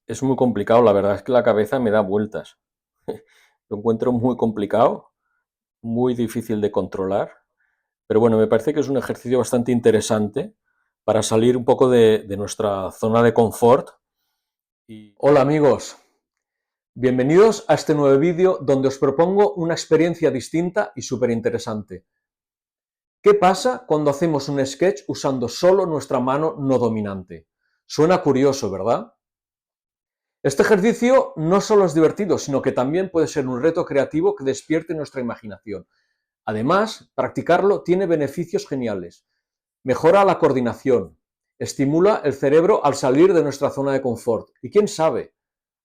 Es muy complicado, la verdad es que la cabeza me da vueltas. Lo encuentro muy complicado, muy difícil de controlar, pero bueno, me parece que es un ejercicio bastante interesante para salir un poco de nuestra zona de confort. Hola amigos, bienvenidos a este nuevo vídeo donde os propongo una experiencia distinta y súper interesante. ¿Qué pasa cuando hacemos un sketch usando solo nuestra mano no dominante? Suena curioso, ¿verdad? Este ejercicio no solo es divertido, sino que también puede ser un reto creativo que despierte nuestra imaginación. Además, practicarlo tiene beneficios geniales. Mejora la coordinación, estimula el cerebro al salir de nuestra zona de confort y quién sabe,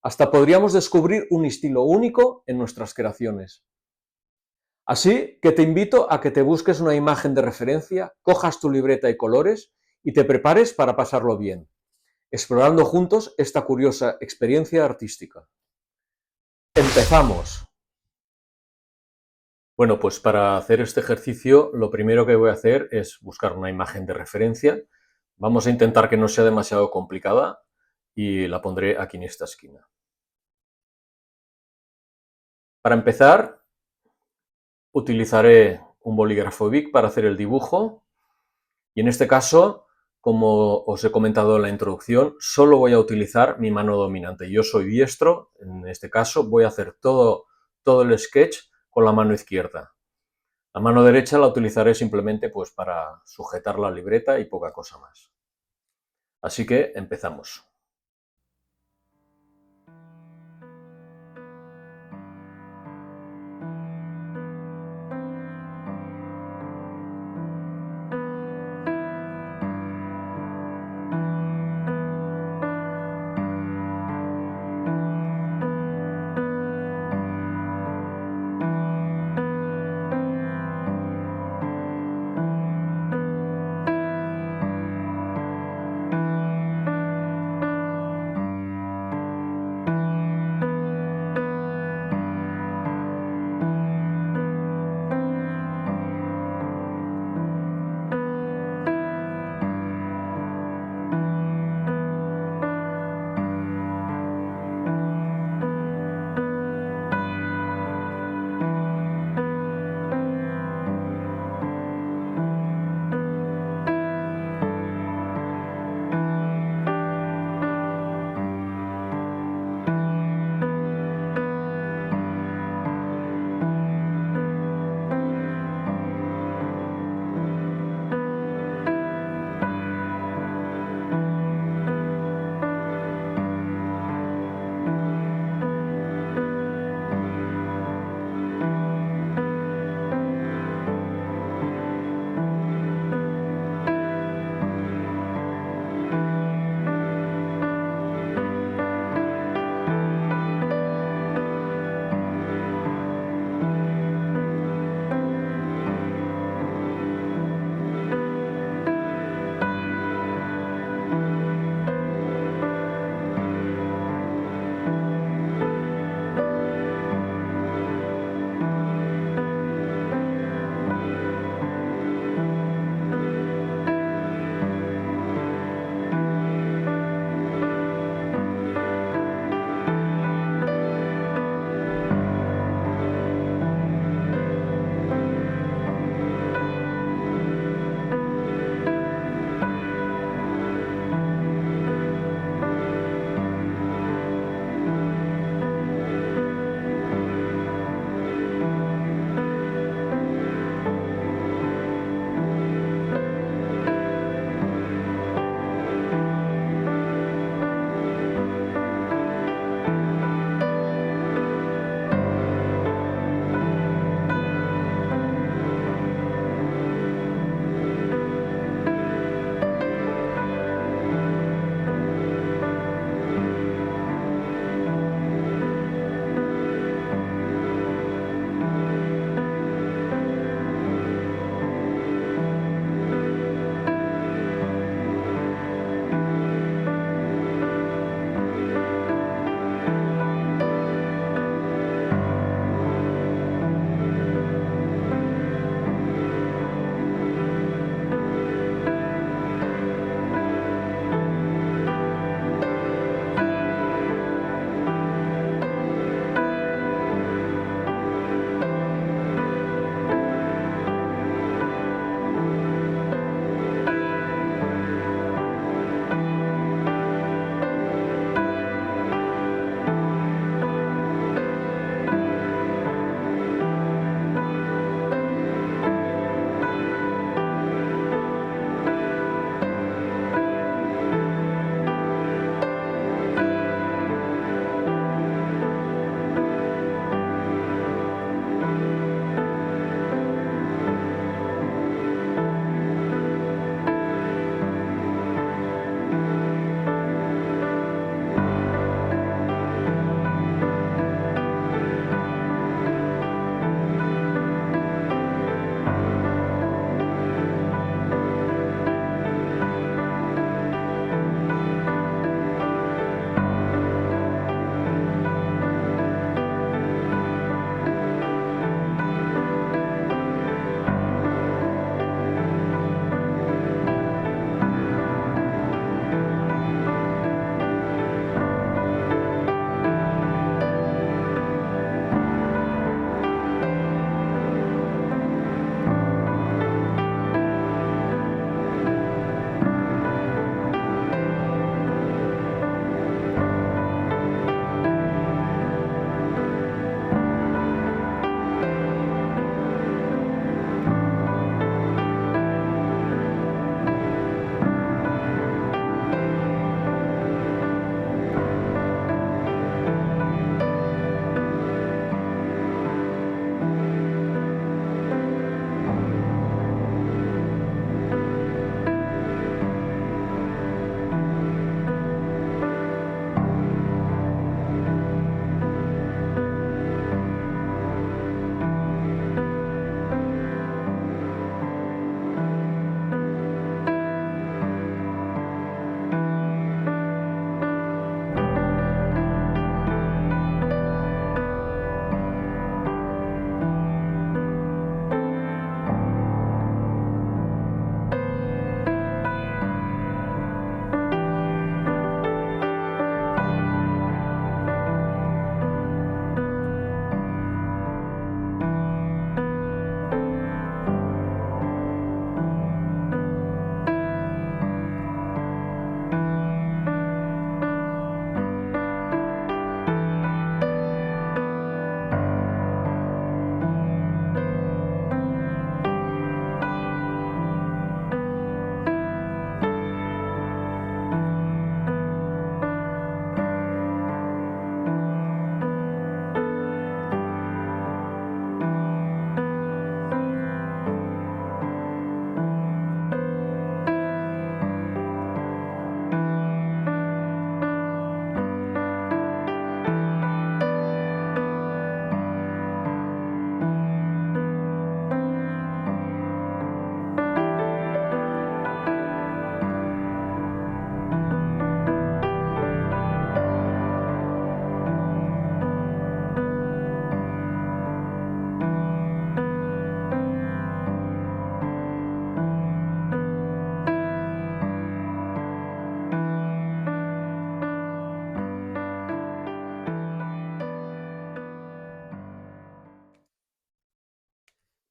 hasta podríamos descubrir un estilo único en nuestras creaciones. Así que te invito a que te busques una imagen de referencia, cojas tu libreta y colores y te prepares para pasarlo bien, explorando juntos esta curiosa experiencia artística. ¡Empezamos! Bueno, pues para hacer este ejercicio lo primero que voy a hacer es buscar una imagen de referencia. Vamos a intentar que no sea demasiado complicada y la pondré aquí en esta esquina. Para empezar, utilizaré un bolígrafo Bic para hacer el dibujo y en este caso, como os he comentado en la introducción, solo voy a utilizar mi mano dominante. Yo soy diestro, en este caso voy a hacer todo el sketch con la mano izquierda. La mano derecha la utilizaré simplemente pues para sujetar la libreta y poca cosa más. Así que empezamos.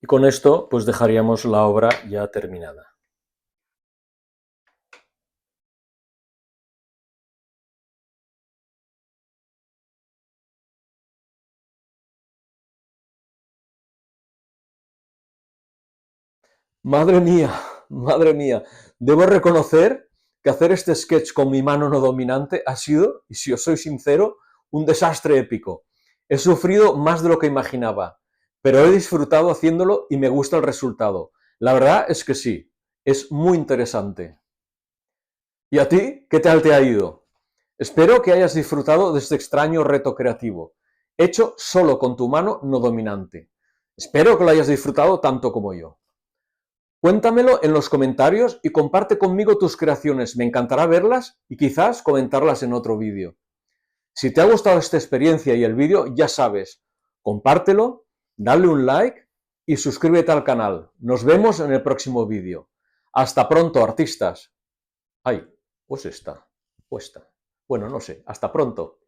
con esto pues dejaríamos la obra ya terminada. Madre mía, debo reconocer que hacer este sketch con mi mano no dominante ha sido, y si os soy sincero, un desastre épico. He sufrido más de lo que imaginaba, pero he disfrutado haciéndolo y me gusta el resultado. La verdad es que sí, es muy interesante. ¿Y a ti? ¿Qué tal te ha ido? Espero que hayas disfrutado de este extraño reto creativo, hecho solo con tu mano no dominante. Espero que lo hayas disfrutado tanto como yo. Cuéntamelo en los comentarios y comparte conmigo tus creaciones, me encantará verlas y quizás comentarlas en otro vídeo. Si te ha gustado esta experiencia y el vídeo, ya sabes, compártelo, dale un like y suscríbete al canal. Nos vemos en el próximo vídeo. Hasta pronto, artistas. Ay, pues esta, o esta. Bueno, no sé, hasta pronto.